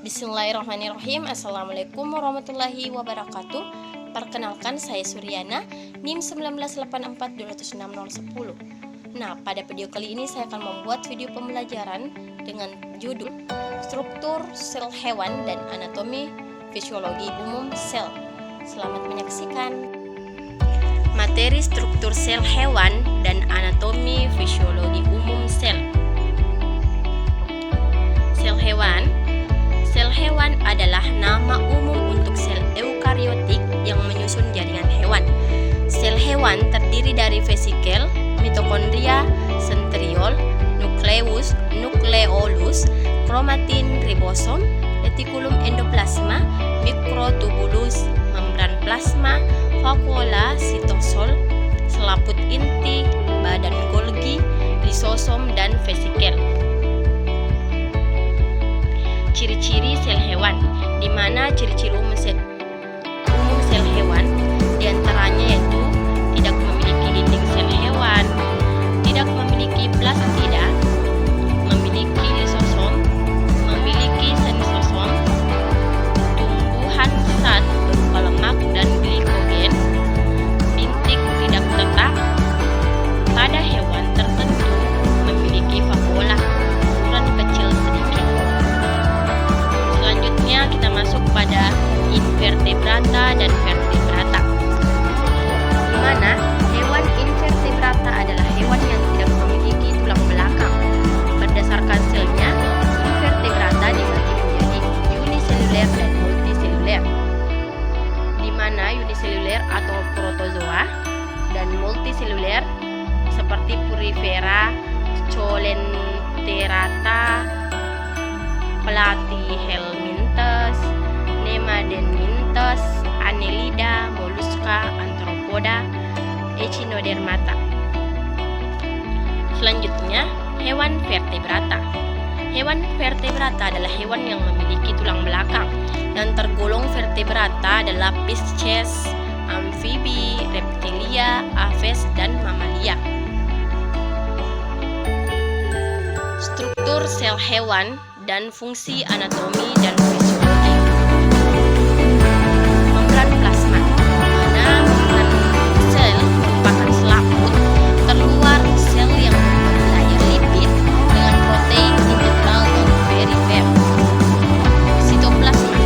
Bismillahirrahmanirrahim. Assalamualaikum warahmatullahi wabarakatuh. Perkenalkan, saya Suryana, NIM 198420610. Nah, pada video kali ini saya akan membuat video pembelajaran dengan judul Struktur Sel Hewan dan Anatomi Fisiologi Umum Sel. Selamat menyaksikan. Materi struktur sel hewan dan anatomi fisiologi umum sel. Sel hewan. Sel hewan adalah nama umum untuk sel eukariotik yang menyusun jaringan hewan. Sel hewan terdiri dari vesikel, mitokondria, sentriol, nukleus, nukleolus, kromatin, ribosom, retikulum endoplasma, mikrotubulus, membran plasma, vakuola, sitosol, selaput inti, badan Golgi, lisosom, dan vesikel. Ciri-ciri sel hewan, di mana ciri-ciri umum sel hewan diantaranya yaitu tidak memiliki dinding sel hewan, tidak memiliki plastida, memiliki lisosom, memiliki semisosom, tumbuhan zat berupa lemak dan glikogen, bintik tidak tetap, pada hewan tertentu memiliki vakuola ukuran kecil sedikit. Selanjutnya kita masuk pada invertebrata dan vertebrata, di mana hewan invertebrata adalah hewan yang tidak memiliki tulang belakang. Berdasarkan selnya, invertebrata dibagi menjadi uniseluler dan multiseluler, di mana uniseluler atau protozoa dan multiseluler seperti Purifera, Coelenterata, Platyhelminthes, Nemadenmintes, Annelida, Mollusca, Arthropoda, Echinodermata. Selanjutnya, hewan vertebrata. Hewan vertebrata adalah hewan yang memiliki tulang belakang dan tergolong vertebrata adalah Pisces, amfibi, reptilia, aves, dan mamalia. Struktur sel hewan dan fungsi anatomi dan fisiologi. Membran plasma, mana membran sel merupakan selaput terluar sel yang berlayar lipid dengan protein integral dan perifer. Sitoplasma.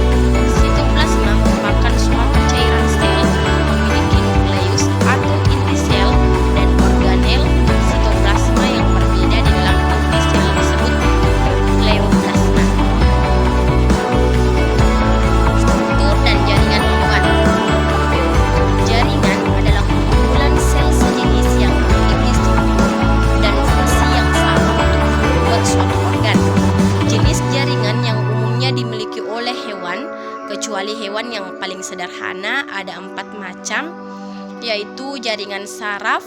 Sitoplasma merupakan suatu cairan sel memiliki nukleus atau inti sel dan organel sitoplasma yang berbeda di dalam inti sel disebut nukleoplasma. Struktur dan jaringan hewan. Jaringan adalah kumpulan sel sejenis yang memiliki struktur dan fungsi yang sama untuk membuat suatu organ. Jenis jaringan yang umumnya dimiliki oleh hewan, kecuali hewan yang paling sederhana, ada 4 macam, yaitu jaringan saraf,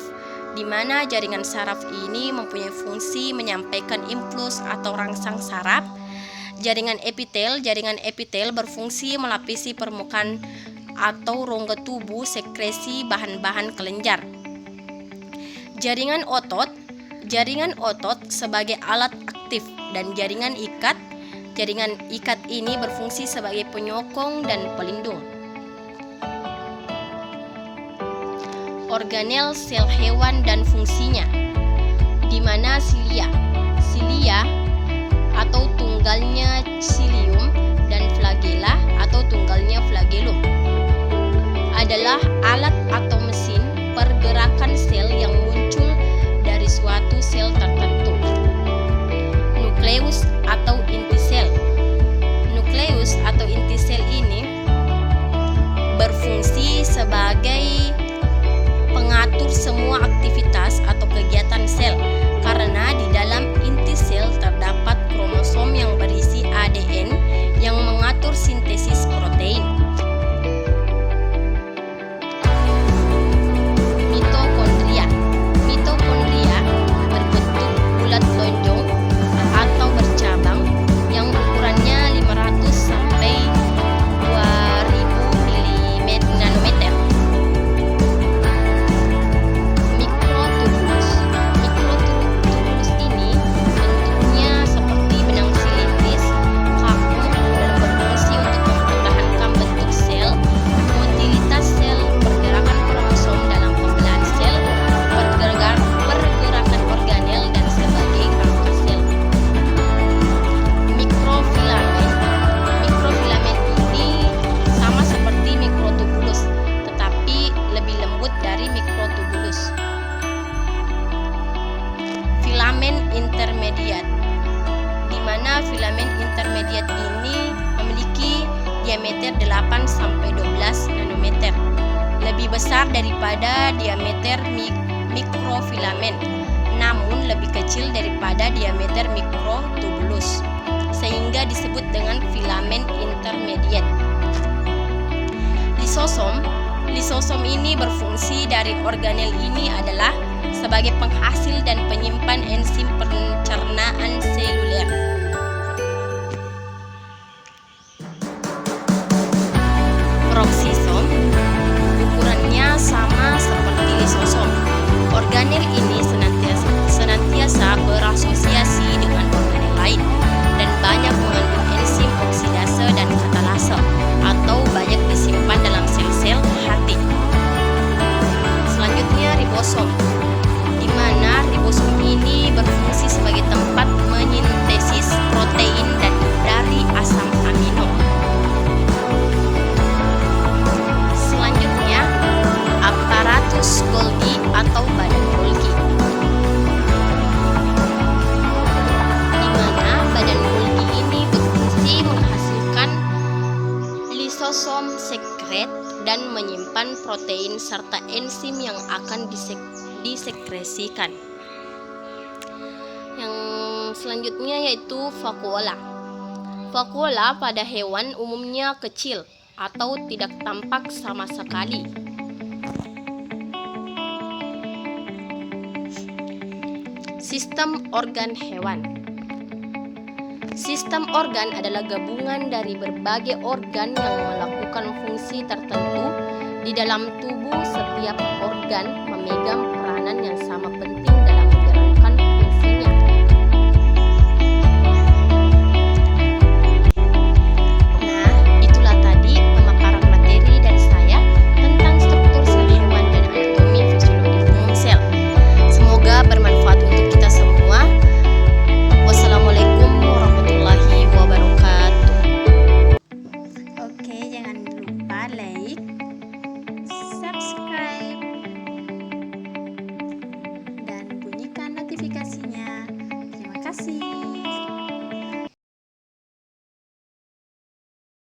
di mana jaringan saraf ini mempunyai fungsi menyampaikan impuls atau rangsang saraf. Jaringan epitel berfungsi melapisi permukaan atau rongga tubuh sekresi bahan-bahan kelenjar. Jaringan otot sebagai alat aktif, dan jaringan ikat ini berfungsi sebagai penyokong dan pelindung. Organel sel hewan dan fungsinya, di mana silia atau tunggalnya cilium dan flagella atau tunggalnya flagellum adalah alat atau mesin pergerakan sel yang muncul dari suatu sel tertentu. Nukleus atau inti sel. Nukleus atau inti sel ini berfungsi sebagai pengatur semua aktivitas atau kegiatan sel, karena di dalam inti sel terdapat kromosom yang berisi ADN diameter 8-12 nanometer, lebih besar daripada diameter mikrofilamen, namun lebih kecil daripada diameter mikrotubulus, sehingga disebut dengan filamen intermediate. Lisosom ini berfungsi dari organel ini adalah sebagai penghasil dan penyimpan enzim pencernaan seluler. Peroksisom ukurannya sama seperti lisosom. Organel ini senantiasa berasosiasi dengan organel lain dan banyak mengandung enzim oksidase dan katalase, atau banyak disimpan dalam sel-sel hati. Selanjutnya ribosom, di mana ribosom ini berfungsi sebagai tempat menyintesis protein dan dari asam amino. Selanjutnya, aparatus Golgi atau badan Golgi, di mana badan Golgi ini berfungsi menghasilkan lisosom sekret dan menyimpan protein serta enzim yang akan disekresikan. Yang selanjutnya yaitu vakuola. Vakuola pada hewan umumnya kecil atau tidak tampak sama sekali. Sistem organ hewan. Sistem organ adalah gabungan dari berbagai organ yang melakukan fungsi tertentu di dalam tubuh. Setiap organ memegang peranan yang sama penting